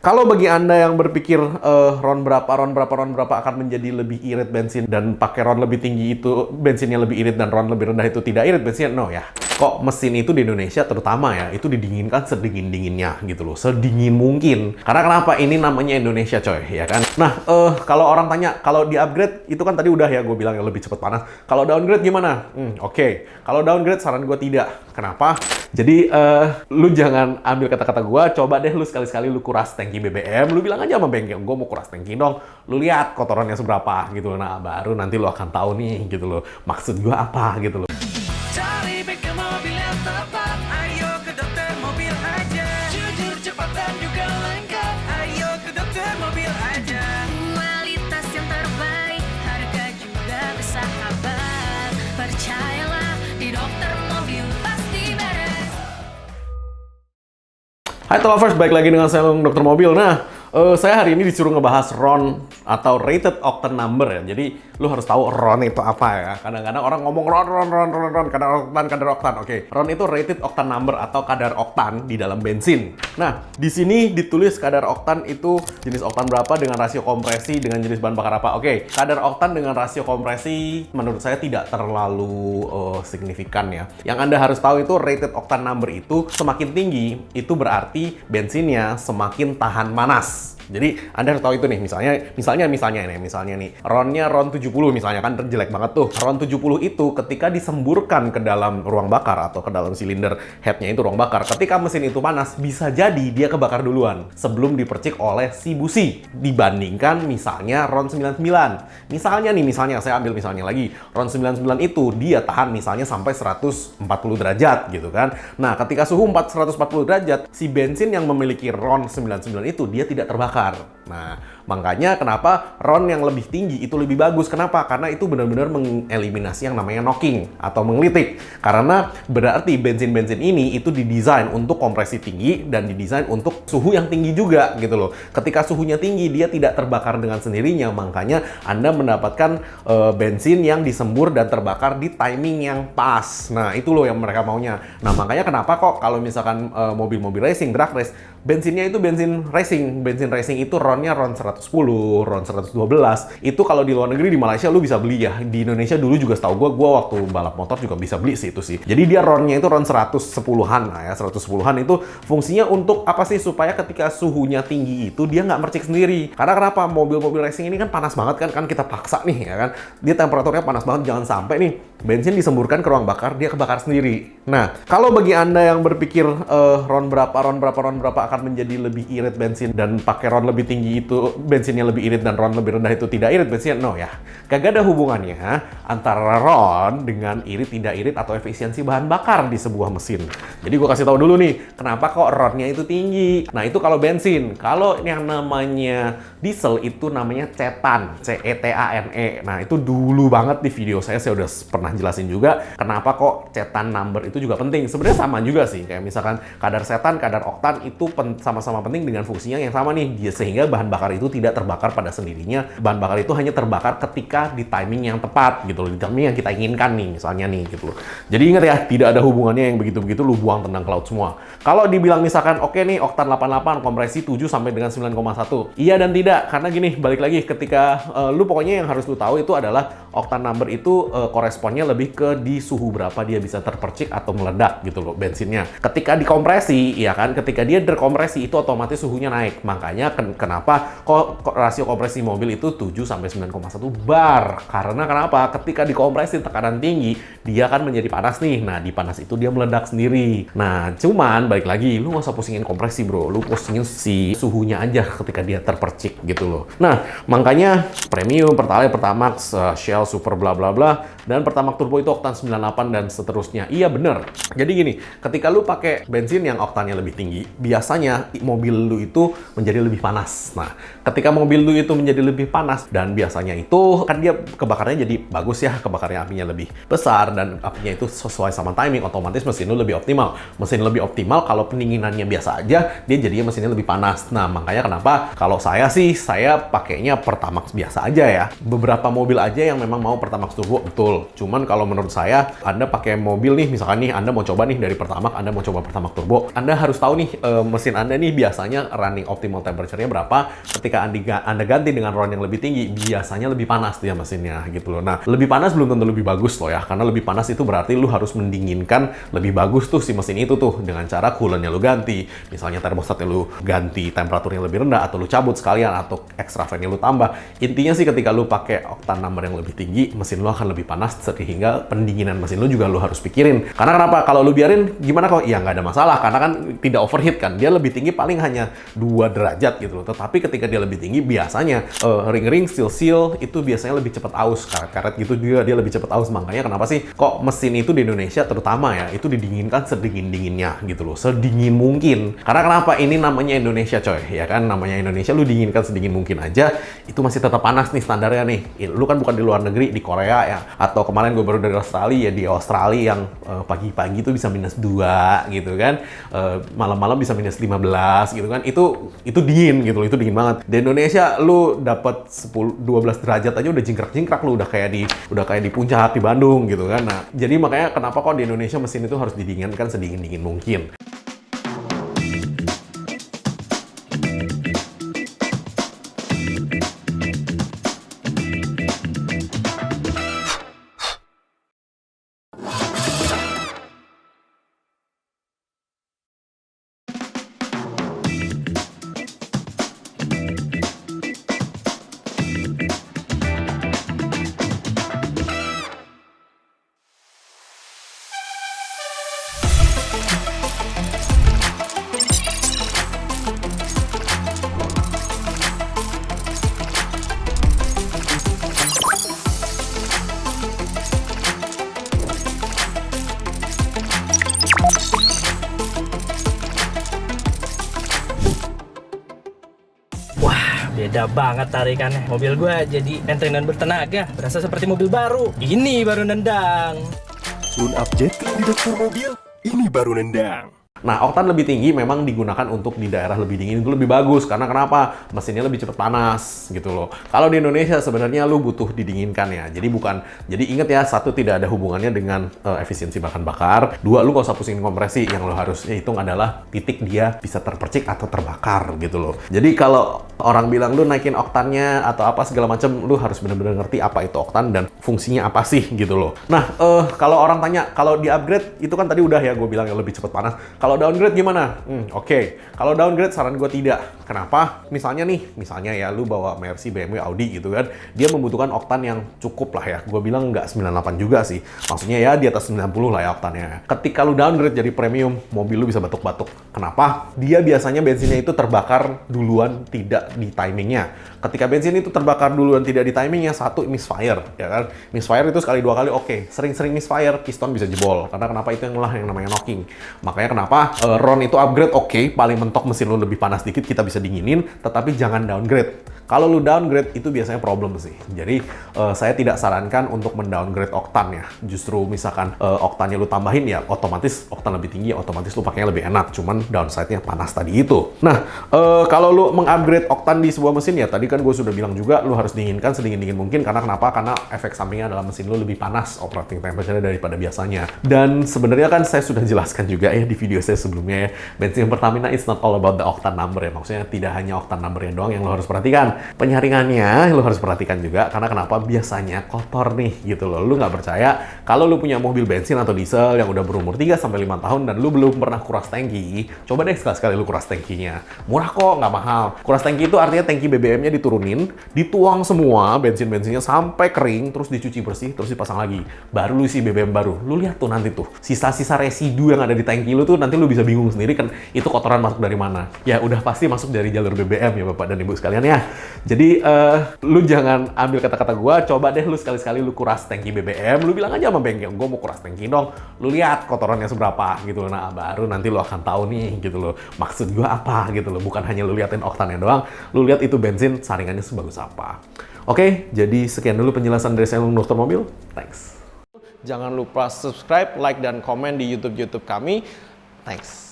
Kalau bagi Anda yang berpikir RON berapa akan menjadi lebih irit bensin dan pakai RON lebih tinggi itu bensinnya lebih irit dan RON lebih rendah itu tidak irit bensinnya, no ya. Kok mesin itu di Indonesia terutama ya, itu didinginkan sedingin-dinginnya gitu loh, sedingin mungkin. Karena kenapa? Ini namanya Indonesia coy, ya kan? Nah, kalau orang tanya, kalau di upgrade, itu kan tadi udah ya gue bilang yang lebih cepat panas. Kalau downgrade gimana? Oke. Kalau downgrade saran gue tidak. Kenapa? Jadi, lu jangan ambil kata-kata gue, coba deh lu sekali-sekali lu kuras tangki BBM, lu bilang aja sama bengkel, gue mau kuras tangki dong. Lu lihat kotorannya seberapa gitu loh. Nah, baru nanti lu akan tahu nih gitu loh, maksud gue apa gitu loh. Cari bengkel mobil yang tepat, ayo ke Dokter Mobil aja. Jujur, cepat dan juga lengkap, ayo ke Dokter Mobil aja. Kualitas yang terbaik, harga juga bersahabat. Percayalah, di Dokter Mobil pasti beres. Hai Lovers, balik lagi dengan saya Dokter Mobil. Nah, saya hari ini disuruh ngebahas RON atau Rated Octane Number ya. Jadi, lu harus tahu RON itu apa ya. Kadang-kadang orang ngomong RON, kadar oktan. Oke, RON itu Rated Octane Number atau kadar oktan di dalam bensin. Nah, di sini ditulis kadar oktan itu jenis oktan berapa dengan rasio kompresi dengan jenis bahan bakar apa. Oke, kadar oktan dengan rasio kompresi menurut saya tidak terlalu signifikan ya. Yang Anda harus tahu itu Rated Octane Number itu semakin tinggi, itu berarti bensinnya semakin tahan panas. Jadi Anda harus tahu itu nih, misalnya nih, RON-nya RON 70 misalnya, kan jelek banget tuh. RON 70 itu ketika disemburkan ke dalam ruang bakar atau ke dalam silinder headnya itu ruang bakar, ketika mesin itu panas, bisa jadi dia kebakar duluan sebelum dipercik oleh si busi dibandingkan misalnya RON 99. Misalnya saya ambil misalnya lagi, RON 99 itu dia tahan misalnya sampai 140 derajat gitu kan. Nah, ketika suhu 140 derajat, si bensin yang memiliki RON 99 itu dia tidak terbakar. Nah, makanya kenapa RON yang lebih tinggi itu lebih bagus. Kenapa? Karena itu benar-benar mengeliminasi yang namanya knocking atau menggelitik. Karena berarti bensin-bensin ini itu didesain untuk kompresi tinggi dan didesain untuk suhu yang tinggi juga gitu loh. Ketika suhunya tinggi, dia tidak terbakar dengan sendirinya. Makanya Anda mendapatkan bensin yang disembur dan terbakar di timing yang pas. Nah, itu loh yang mereka maunya. Nah, makanya kenapa kok kalau misalkan mobil-mobil racing, drag race, bensinnya itu bensin racing. Bensin racing itu RON-nya RON 110, RON 112. Itu kalau di luar negeri, di Malaysia lu bisa beli ya. Di Indonesia dulu juga setahu gue waktu balap motor juga bisa beli sih itu sih. Jadi dia RON-nya itu RON 110-an. Nah ya, 110-an itu fungsinya untuk apa sih? Supaya ketika suhunya tinggi itu dia nggak mercik sendiri. Karena kenapa? Mobil-mobil racing ini kan panas banget kan kita paksa nih ya kan. Dia temperaturnya panas banget, jangan sampai nih bensin disemburkan ke ruang bakar, dia kebakar sendiri. Nah, kalau bagi Anda yang berpikir RON berapa akan menjadi lebih irit bensin dan pakai RON lebih tinggi itu bensinnya lebih irit dan RON lebih rendah itu tidak irit bensinnya, no ya. Kagak ada hubungannya antara RON dengan irit tidak irit atau efisiensi bahan bakar di sebuah mesin. Jadi gue kasih tahu dulu nih, kenapa kok RON-nya itu tinggi. Nah, itu kalau bensin. Kalau yang namanya diesel itu namanya cetan, CETANE. Nah, itu dulu banget di video saya udah pernah jelasin juga kenapa kok cetan number itu juga penting. Sebenarnya sama juga sih, kayak misalkan kadar setan, kadar oktan itu sama-sama penting dengan fungsinya yang sama nih, sehingga bahan bakar itu tidak terbakar pada sendirinya. Bahan bakar itu hanya terbakar ketika di timing yang tepat gitu loh, di timing yang kita inginkan nih, misalnya nih gitu loh. Jadi ingat ya, tidak ada hubungannya yang begitu-begitu lu buang tendang ke laut semua. Kalau dibilang misalkan oke nih oktan 88 kompresi 7 sampai dengan 9,1. Iya dan tidak, karena gini, balik lagi ketika lu pokoknya yang harus lu tahu itu adalah oktan number itu koresponnya lebih ke di suhu berapa dia bisa terpercik atau meledak gitu loh bensinnya. Ketika dikompresi, ya kan, ketika dia terkompresi itu otomatis suhunya naik. Makanya kenapa kok rasio kompresi mobil itu 7 sampai 9,1 bar. Karena kenapa? Ketika dikompresi tekanan tinggi, dia kan menjadi panas nih. Nah, di panas itu dia meledak sendiri. Nah, cuman balik lagi, lu nggak usah pusingin kompresi, bro. Lu pusingin si suhunya aja ketika dia terpercik gitu loh. Nah, makanya Premium, Pertalite, Pertamax, Shell, Super bla bla bla, dan Pertamax Turbo itu oktan 98 dan seterusnya. Iya bener. Jadi gini, ketika lu pakai bensin yang oktannya lebih tinggi, biasanya mobil lu itu menjadi lebih panas. Nah, ketika mobil lu itu menjadi lebih panas, dan biasanya itu kan dia kebakarnya jadi bagus ya, kebakarnya apinya lebih besar dan apinya itu sesuai sama timing, otomatis mesin lu lebih optimal. Mesin lebih optimal kalau pendinginannya biasa aja, dia jadinya mesinnya lebih panas. Nah, makanya kenapa kalau saya sih, saya pakainya Pertamax biasa aja ya. Beberapa mobil aja yang memang mau Pertamax Turbo, betul. Cuman kalau menurut saya, Anda pakai mobil nih, misalkan nih Anda mau coba nih dari Pertamax, Anda mau coba Pertamax Turbo, Anda harus tahu nih mesin mesin Anda nih biasanya running optimal temperature-nya berapa, ketika Anda ganti dengan RON yang lebih tinggi, biasanya lebih panas dia mesinnya gitu loh. Nah, lebih panas belum tentu lebih bagus loh ya, karena lebih panas itu berarti lu harus mendinginkan lebih bagus tuh si mesin itu tuh dengan cara coolant-nya lu ganti. Misalnya termostatnya lu ganti temperaturnya lebih rendah, atau lu cabut sekalian, atau extra fan-nya lu tambah. Intinya sih ketika lu pakai octane number yang lebih tinggi, mesin lu akan lebih panas, sehingga pendinginan mesin lu juga lu harus pikirin. Karena kenapa? Kalau lu biarin gimana kok? Ya nggak ada masalah, karena kan tidak overheat kan. Dia lebih tinggi paling hanya 2 derajat gitu loh. Tetapi ketika dia lebih tinggi, biasanya ring-ring, seal-seal itu biasanya lebih cepat aus. Karet-karet gitu dia lebih cepat aus. Makanya kenapa sih kok mesin itu di Indonesia terutama ya, itu didinginkan sedingin-dinginnya gitu loh. Sedingin mungkin. Karena kenapa? Ini namanya Indonesia coy, ya kan? Namanya Indonesia, lu dinginkan sedingin mungkin aja, itu masih tetap panas nih standarnya nih. Lu kan bukan di luar negeri, di Korea ya. Atau kemarin gue baru dari Australia ya, di Australia yang pagi-pagi tuh bisa -2 gitu kan. Malam-malam bisa -15 gitu kan. Itu dingin gitu loh, itu dingin banget. Di Indonesia lu dapat 12 derajat aja udah jingkrak-jingkrak, lu udah kayak di puncak di Bandung gitu kan. Nah, jadi makanya kenapa kok di Indonesia mesin itu harus didinginkan sedingin-dingin mungkin. Beda banget tarikannya. Mobil gua jadi enteng dan bertenaga. Berasa seperti mobil baru. Ini baru nendang. Tune up Jetly di Dokter Mobil, ini baru nendang. Nah, oktan lebih tinggi memang digunakan untuk di daerah lebih dingin itu lebih bagus. Karena kenapa? Mesinnya lebih cepat panas gitu loh. Kalau di Indonesia sebenarnya lu butuh didinginkan ya. Jadi ingat ya, satu, tidak ada hubungannya dengan efisiensi bahan bakar. Dua, lu gak usah pusingin kompresi. Yang lu harus hitung adalah titik dia bisa terpercik atau terbakar gitu loh. Jadi kalau orang bilang lu naikin oktannya atau apa segala macam, lu harus benar-benar ngerti apa itu oktan dan fungsinya apa sih gitu loh. Nah, kalau orang tanya, kalau di upgrade itu kan tadi udah ya gue bilang yang lebih cepat panas. Kalau downgrade gimana? Oke. Kalau downgrade saran gue tidak. Kenapa? Misalnya ya lu bawa Mercy, BMW, Audi gitu kan. Dia membutuhkan oktan yang cukup lah ya. Gue bilang nggak 98 juga sih. Maksudnya ya di atas 90 lah ya oktannya. Ketika lu downgrade jadi premium, mobil lu bisa batuk-batuk. Kenapa? Dia biasanya bensinnya itu terbakar duluan tidak di timingnya. Ketika bensin itu terbakar duluan tidak di timingnya, satu misfire ya kan. Misfire itu sekali dua kali oke. Sering-sering misfire, piston bisa jebol. Karena kenapa? Itu yang namanya knocking. Makanya kenapa RON itu upgrade oke, paling mentok mesin lu lebih panas dikit kita bisa dinginin, tetapi jangan downgrade. Kalau lu downgrade itu biasanya problem sih. Jadi saya tidak sarankan untuk mendowngrade oktan ya. Justru misalkan oktannya lu tambahin ya otomatis oktan lebih tinggi, otomatis lu pakainya lebih enak. Cuman downside-nya panas tadi itu. Nah, kalau lu mengupgrade oktan di sebuah mesin ya tadi kan gue sudah bilang juga lu harus dinginkan sedingin-dingin mungkin. Karena kenapa? Karena efek sampingnya adalah mesin lu lebih panas operating temperature daripada biasanya. Dan sebenarnya kan saya sudah jelaskan juga ya di video saya sebelumnya ya. Bensin Pertamina it's not all about the octane number ya. Maksudnya tidak hanya octane number-nya doang yang lu harus perhatikan. Penyaringannya lu harus perhatikan juga, karena kenapa? Biasanya kotor nih gitu loh. Lu nggak percaya, kalau lu punya mobil bensin atau diesel yang udah berumur 3-5 tahun dan lu belum pernah kuras tangki, coba deh sekali-sekali lu kuras tangkinya. Murah kok, nggak mahal. Kuras tangki itu artinya tangki BBM-nya diturunin, dituang semua bensinnya sampai kering, terus dicuci bersih, terus dipasang lagi. Baru lu isi BBM baru. Lu lihat tuh nanti tuh, sisa-sisa residu yang ada di tangki lu tuh nanti lu bisa bingung sendiri kan itu kotoran masuk dari mana. Ya udah pasti masuk dari jalur BBM ya Bapak dan Ibu sekalian ya. Jadi lu jangan ambil kata-kata gua, coba deh lu sekali-sekali lu kuras tangki BBM, lu bilang aja sama bengkel, gua mau kuras tangki dong. Lu lihat kotorannya seberapa gitu. Nah, baru nanti lu akan tahu nih gitu loh. Maksud gua apa gitu loh. Bukan hanya lu liatin oktannya doang, lu lihat itu bensin saringannya sebagus apa. Oke, jadi sekian dulu penjelasan dari saya Dokter Mobil. Thanks. Jangan lupa subscribe, like, dan komen di YouTube kami. Thanks.